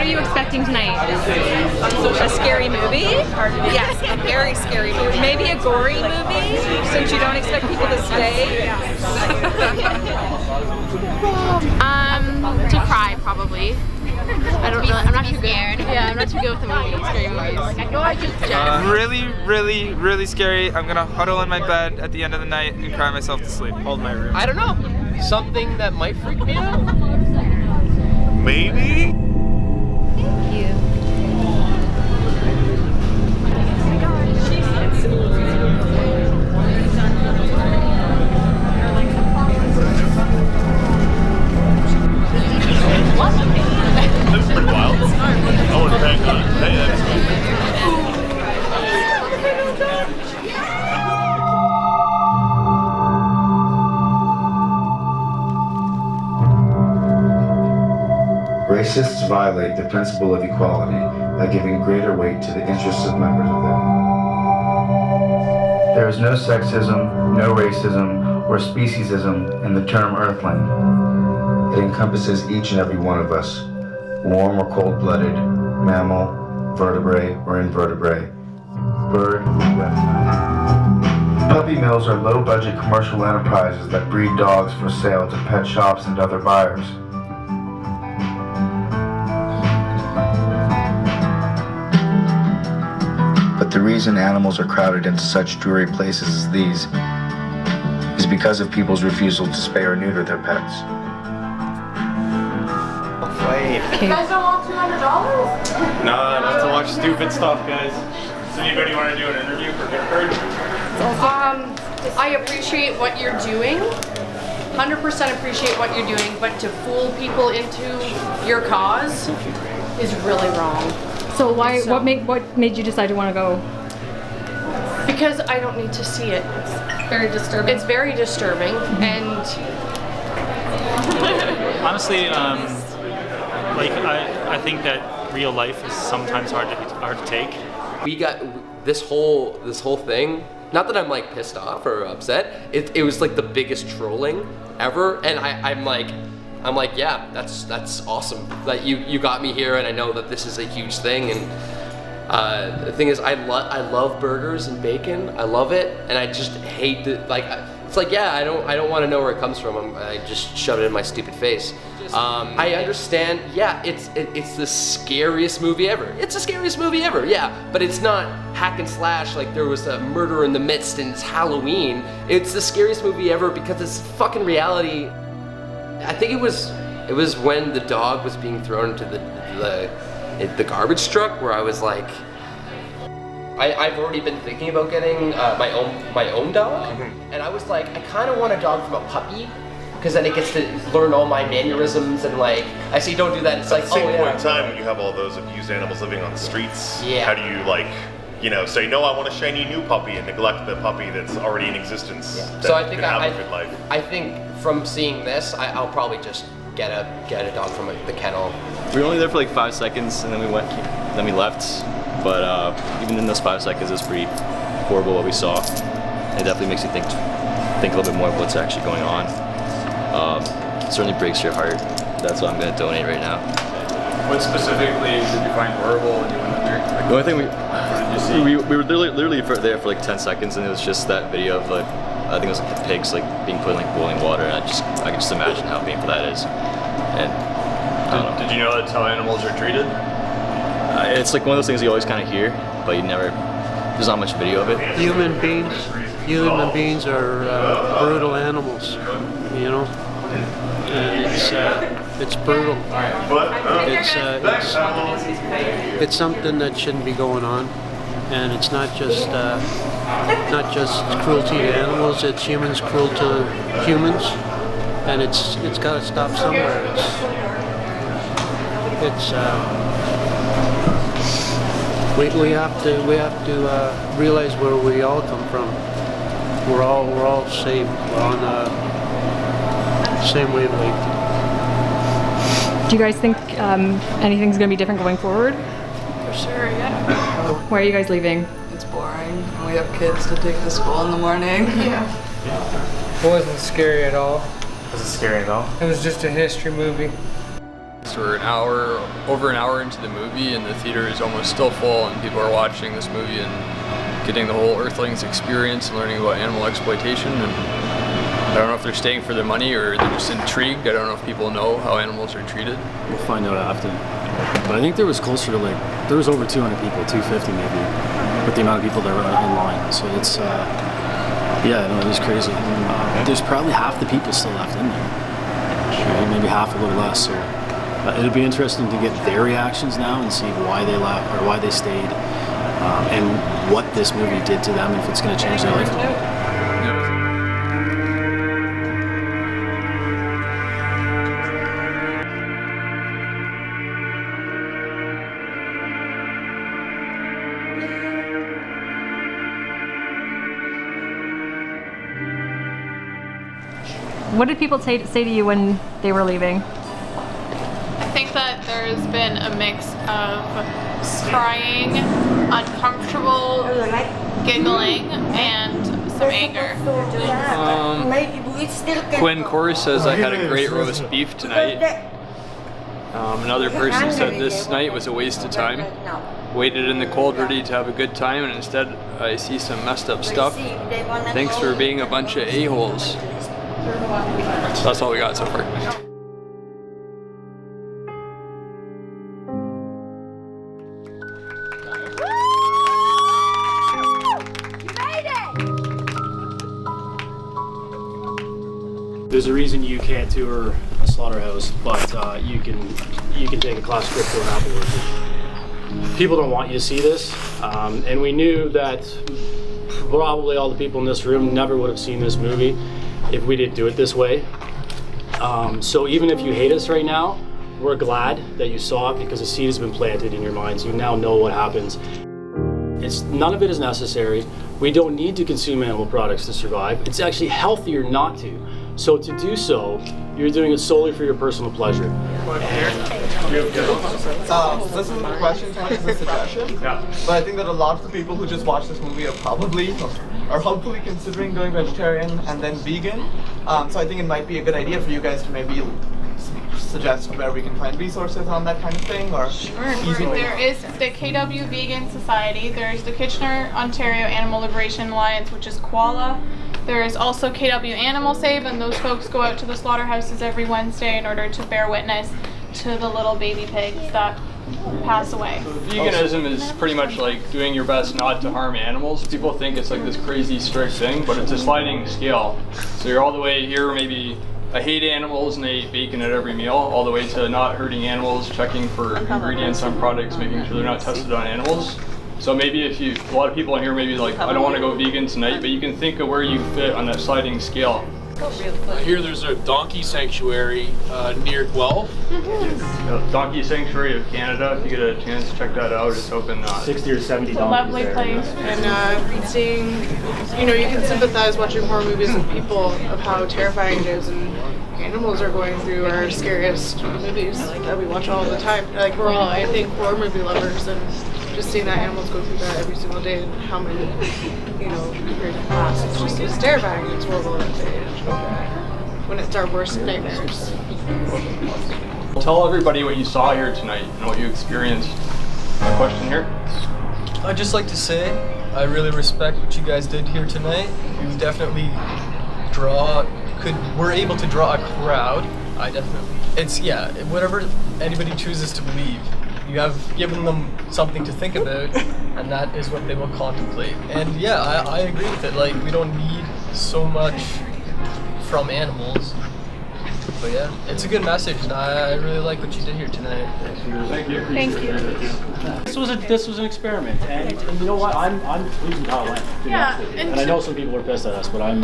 What are you expecting tonight? A scary movie? Yes, a very scary movie. Maybe a gory movie, since you don't expect people to stay? To cry, probably. I'm not too scared. Yeah, I'm not too good with the movies, scary movies. No, I just Really scary. I'm gonna huddle in my bed at the end of the night and cry myself to sleep. Hold my room. I don't know. Something that might freak me out? Maybe? Thank you. That was pretty wild. I want to thank God. Hey, that's Racists violate the principle of equality by giving greater weight to the interests of members of them. There is no sexism, no racism, or speciesism in the term Earthling. It encompasses each and every one of us, warm or cold-blooded, mammal, vertebrate or invertebrate, bird, reptile. Puppy mills are low-budget commercial enterprises that breed dogs for sale to pet shops and other buyers. But the reason animals are crowded into such dreary places as these is because of people's refusal to spay or neuter their pets. You guys don't want $200? Nah, not to watch stupid stuff, guys. Does anybody want to do an interview for gift card? I appreciate what you're doing. 100% appreciate what you're doing, but to fool people into your cause is really wrong. So what made you decide to want to go? Because I don't need to see it. Very disturbing. It's very disturbing, and honestly, like I think that real life is sometimes hard to take. We got this whole thing. Not that I'm like pissed off or upset. It was like the biggest trolling ever, and I'm like, yeah, that's awesome that you got me here, and I know that this is a huge thing. And the thing is, I love burgers and bacon. I love it, and I just hate that. Like, it's like, yeah, I don't want to know where it comes from. I just shove it in my stupid face. I understand. Yeah, it's the scariest movie ever. It's the scariest movie ever. Yeah, but it's not hack and slash like there was a murder in the midst and it's Halloween. It's the scariest movie ever because it's fucking reality. I think it was when the dog was being thrown into the garbage truck where I was like, I've already been thinking about getting my own dog, and I was like, I kind of want a dog from a puppy, because then it gets to learn all my mannerisms, and like, I say don't do that, it's like, at the same point in time when you have all those abused animals living on the streets, yeah. How do you like, say, no, I want a shiny new puppy and neglect the puppy that's already in existence? Yeah. So I think have a good life. I think from seeing this, I'll probably just get a dog from the kennel. We were only there for like 5 seconds, and then we left. But even in those 5 seconds, it was pretty horrible what we saw. It definitely makes you think a little bit more of what's actually going on. It certainly breaks your heart. That's what I'm going to donate right now. What specifically did you find horrible when you went in there? Like, the only thing we were literally there for like 10 seconds, and it was just that video of like, I think it was like the pigs like being put in like boiling water, and I can just imagine how painful that is. And did you know that's how animals are treated? It's like one of those things you always kind of hear, but there's not much video of it. Human beings are brutal animals, and it's brutal. It's something that shouldn't be going on, and it's not just cruelty to animals. It's humans cruel to humans, and it's got to stop somewhere. We have to realize where we all come from. We're all same. We're on the same wavelength. Do you guys think anything's going to be different going forward? For sure, yeah. Why are you guys leaving? It's boring. We have kids to take to school in the morning. Yeah. It wasn't scary at all. Was it scary at all? It was just a history movie. seconds. We're over an hour into the movie, and the theater is almost still full, and people are watching this movie and getting the whole Earthlings experience and learning about animal exploitation. And I don't know if they're staying for their money or they're just intrigued. I don't know if people know how animals are treated. We'll find out after. But I think there was closer to there was over 200 people, 250 maybe, with the amount of people that were in line. So it's, yeah, no, it was crazy. There's probably half the people still left in there. Maybe half, a little less. So it'll be interesting to get their reactions now and see why they left or why they stayed, and what this movie did to them, and if it's going to change their life. What did people say to you when they were leaving? I think that there's been a mix of crying, uncomfortable, giggling, and some anger. Quinn Corey says I had a great roast beef tonight. Another person said this night was a waste of time. Waited in the cold ready to have a good time, and instead I see some messed up stuff. Thanks for being a bunch of a-holes. That's all we got so far. There's a reason you can't tour a slaughterhouse, but you can take a class trip to an apple orchard. People don't want you to see this, and we knew that probably all the people in this room never would have seen this movie if we didn't do it this way. So even if you hate us right now, we're glad that you saw it, because the seed has been planted in your minds. You now know what happens. None of it is necessary. We don't need to consume animal products to survive. It's actually healthier not to. So to do so, you're doing it solely for your personal pleasure. This isn't a question, it's a suggestion. Yeah. But I think that a lot of the people who just watched this movie are hopefully considering going vegetarian and then vegan. So I think it might be a good idea for you guys to maybe suggest where we can find resources on that kind of thing, or There is the KW Vegan Society. There's the Kitchener, Ontario Animal Liberation Alliance, which is Koala. There is also KW Animal Save, and those folks go out to the slaughterhouses every Wednesday in order to bear witness to the little baby pigs that pass away. Veganism is pretty much like doing your best not to harm animals. People think it's like this crazy strict thing, but it's a sliding scale. So you're all the way here, maybe I hate animals and I eat bacon at every meal, all the way to not hurting animals, checking for ingredients on products, making sure they're not tested on animals. So maybe if a lot of people in here maybe like, I don't want to go vegan tonight, but you can think of where you fit on that sliding scale. Here there's a donkey sanctuary near Guelph. Donkey Sanctuary of Canada, if you get a chance to check that out, it's open 60 or 70 It's a lovely place. And seeing, you can sympathize watching horror movies with people of how terrifying it is, and animals are going through our scariest movies that we watch all the time. Like, we're all, I think, horror movie lovers, and just seeing that animals go through that every single day, and how many, compared to past, it's terrifying. It's horrible when it's our worst nightmares. Tell everybody what you saw here tonight and what you experienced. A question here? I'd just like to say I really respect what you guys did here tonight. You definitely were able to draw a crowd. Whatever anybody chooses to believe, you have given them something to think about, and that is what they will contemplate. And yeah, I agree with it. Like, we don't need so much from animals. But yeah, it's a good message, and I really like what you did here tonight. Thank you. Thank you. This was an experiment, and you know what? I'm pleased with how it went. Yeah, and I know some people were pissed at us, but I'm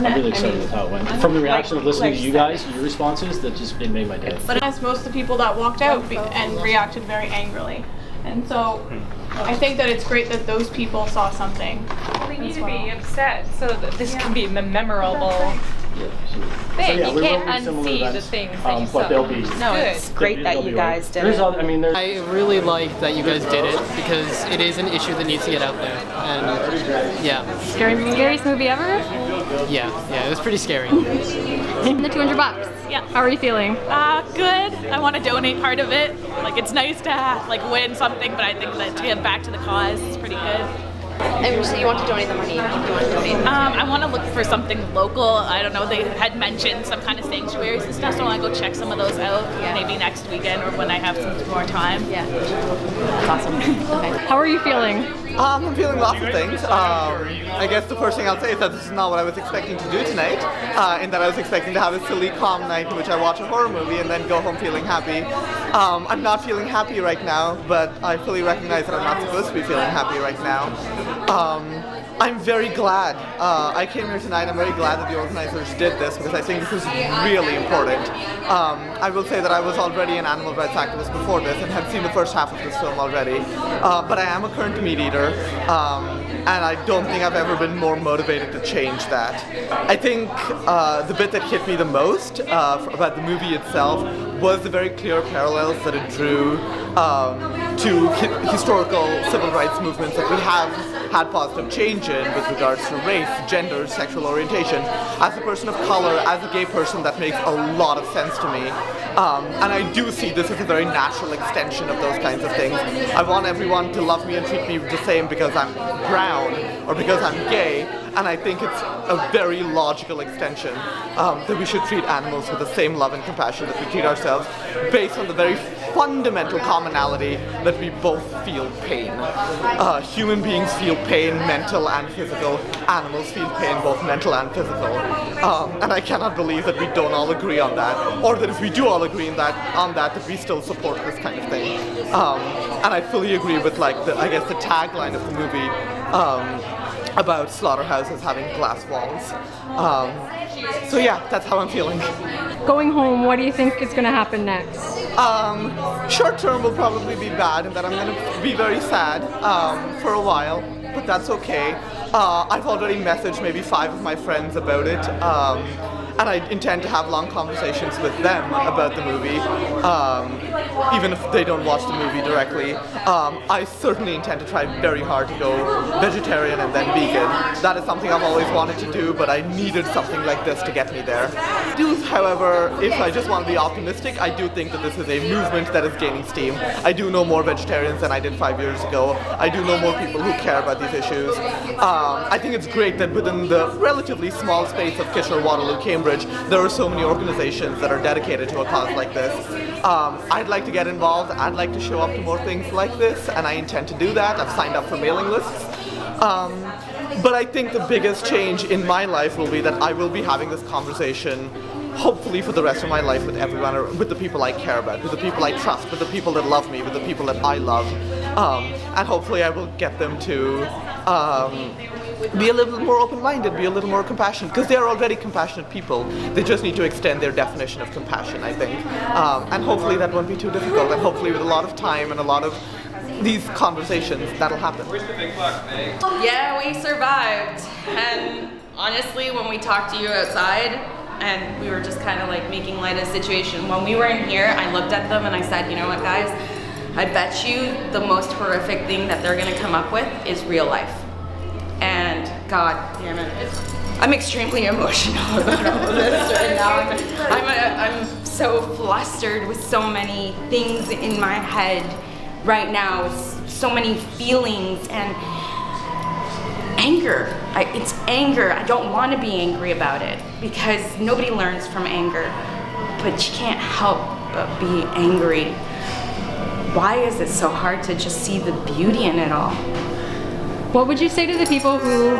really excited with how it went. I'm From the reaction of listening to you guys, your responses, it made my day. But as most of the people that walked out and reacted very angrily. And so I think that it's great that those people saw something. We need to be upset so that this can be memorable Thing. yeah, You we can't will be similar unsee the events, things that you but saw. they'll be. No, it's great that you guys did it. I really like that you guys did it because it is an issue that needs to get out there. And yeah. Scariest movie ever? Yeah, it was pretty scary. The $200. Yeah. How are you feeling? Good. I want to donate part of it. Like, it's nice to win something, but I think that to give back to the cause is pretty good. And so you want to donate the money? What do you want to donate? I want to look for something local. I don't know. They had mentioned some kind of sanctuaries and stuff, so I want to go check some of those out. Maybe next weekend or when I have some more time. Yeah. That's awesome. Okay. How are you feeling? I'm feeling lots of things. I guess the first thing I'll say is that this is not what I was expecting to do tonight, in that I was expecting to have a silly, calm night in which I watch a horror movie and then go home feeling happy. I'm not feeling happy right now, but I fully recognize that I'm not supposed to be feeling happy right now. I'm very glad I came here tonight. I'm very glad that the organizers did this because I think this is really important. I will say that I was already an animal rights activist before this and had seen the first half of this film already, but I am a current meat eater, and I don't think I've ever been more motivated to change that. I think the bit that hit me the most about the movie itself was the very clear parallels that it drew to historical civil rights movements that we have had positive change in with regards to race, gender, sexual orientation. As a person of color, as a gay person, that makes a lot of sense to me. And I do see this as a very natural extension of those kinds of things. I want everyone to love me and treat me the same because I'm brown or because I'm gay, and I think it's a very logical extension that we should treat animals with the same love and compassion that we treat ourselves, based on the very fundamental commonality that we both feel pain. Human beings feel pain, mental and physical. Animals feel pain, both mental and physical. And I cannot believe that we don't all agree on that, or that if we do all agree on that we still support this kind of thing. And I fully agree with the tagline of the movie about slaughterhouses having glass walls. So yeah, that's how I'm feeling. Going home, what do you think is going to happen next? Short term will probably be bad in that I'm going to be very sad for a while, but that's okay. I've already messaged maybe 5 of my friends about it, and I intend to have long conversations with them about the movie, even if they don't watch the movie directly. I certainly intend to try very hard to go vegetarian and then vegan. That is something I've always wanted to do, but I needed something like this to get me there. However, if I just want to be optimistic, I do think that this is a movement that is gaining steam. I do know more vegetarians than I did 5 years ago. I do know more people who care about these issues. I think it's great that within the relatively small space of Kitchener, Waterloo, Cambridge, there are so many organizations that are dedicated to a cause like this. I'd like to get involved. I'd like to show up to more things like this, and I intend to do that. I've signed up for mailing lists. But I think the biggest change in my life will be that I will be having this conversation hopefully for the rest of my life with everyone, or with the people I care about, with the people I trust, with the people that love me, with the people that I love. And hopefully I will get them to be a little more open-minded, be a little more compassionate, because they are already compassionate people. They just need to extend their definition of compassion, I think. And hopefully that won't be too difficult, and hopefully with a lot of time and a lot of these conversations, that'll happen. Yeah, we survived. And honestly, when we talked to you outside, and we were just kind of like making light of the situation, when we were in here, I looked at them and I said, you know what, guys? I bet you the most horrific thing that they're gonna come up with is real life. And God damn it, I'm extremely emotional about all of this right now. I'm so flustered with so many things in my head right now, with so many feelings and anger. It's anger. I don't want to be angry about it because nobody learns from anger, but you can't help but be angry. Why is it so hard to just see the beauty in it all? What would you say to the people who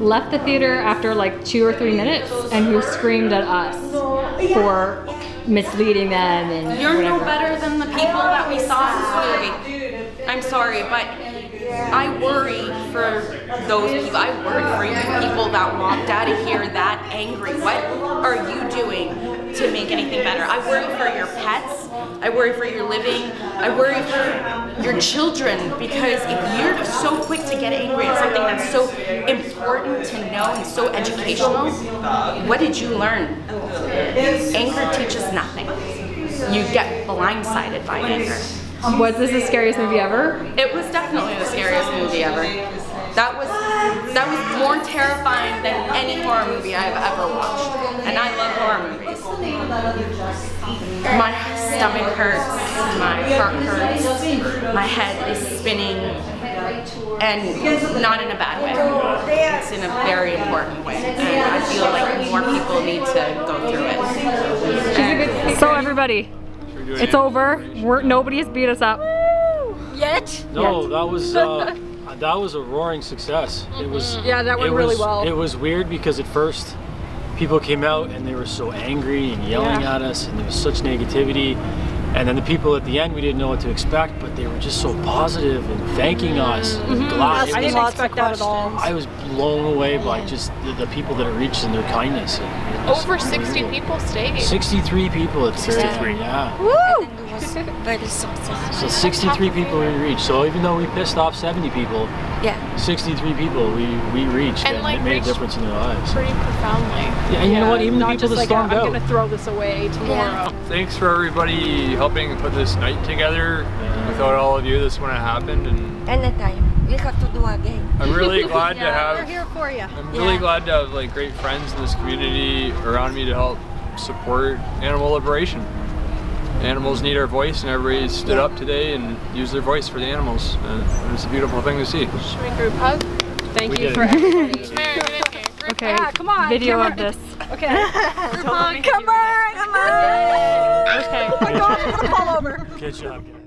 left the theater after like 2 or 3 minutes and who screamed at us for misleading them and You're whatever? no better than the people that we saw in this movie. I'm sorry, but I worry for those people. I worry for you people that walked out of here that angry. What are you doing to make anything better? I worry for your pets. I worry for your living. I worry for your children, because if you're so quick to get angry at something that's so important to know and so educational. What did you learn? Anger teaches nothing. You get blindsided by anger. Was this the scariest movie ever? It was definitely the scariest movie ever. That was more terrifying than any horror movie I've ever watched. And I love horror movies. My stomach hurts, my heart hurts, my head is spinning, and not in a bad way. It's in a very important way. And I feel like more people need to go through it. So everybody, it's over. Nobody has beat us up. Yet? No, that was a roaring success. It was. Yeah, that went really well. It was weird because at first people came out and they were so angry and yelling at us, and there was such negativity. And then the people at the end, we didn't know what to expect, but they were just so positive and thanking us. Glad. I didn't expect that at all. I was blown away by just the people that it reached and their kindness. Over 60 people stayed. 63 people at 63, yeah. Woo! Very successful. So 63 people we reached. So even though we pissed off 70 people, 63 people we reached, and it made a difference in their lives. Pretty profoundly. Yeah, and you know what? Even the people that stormed out. I'm gonna throw this away tomorrow. Thanks for everybody helping put this night together. Without all of you, this wouldn't have happened. And Anytime. We have to do again. I'm really glad to have. We're here for you. I'm really glad to have like great friends in this community around me to help support animal liberation. Animals need our voice, and everybody stood up today and used their voice for the animals. And it's a beautiful thing to see. Should we group hug? Thank you did. for everybody. Okay, come on. video of this. Okay. Come on. Okay. Oh my gosh, I'm gonna fall over. Good job, guys.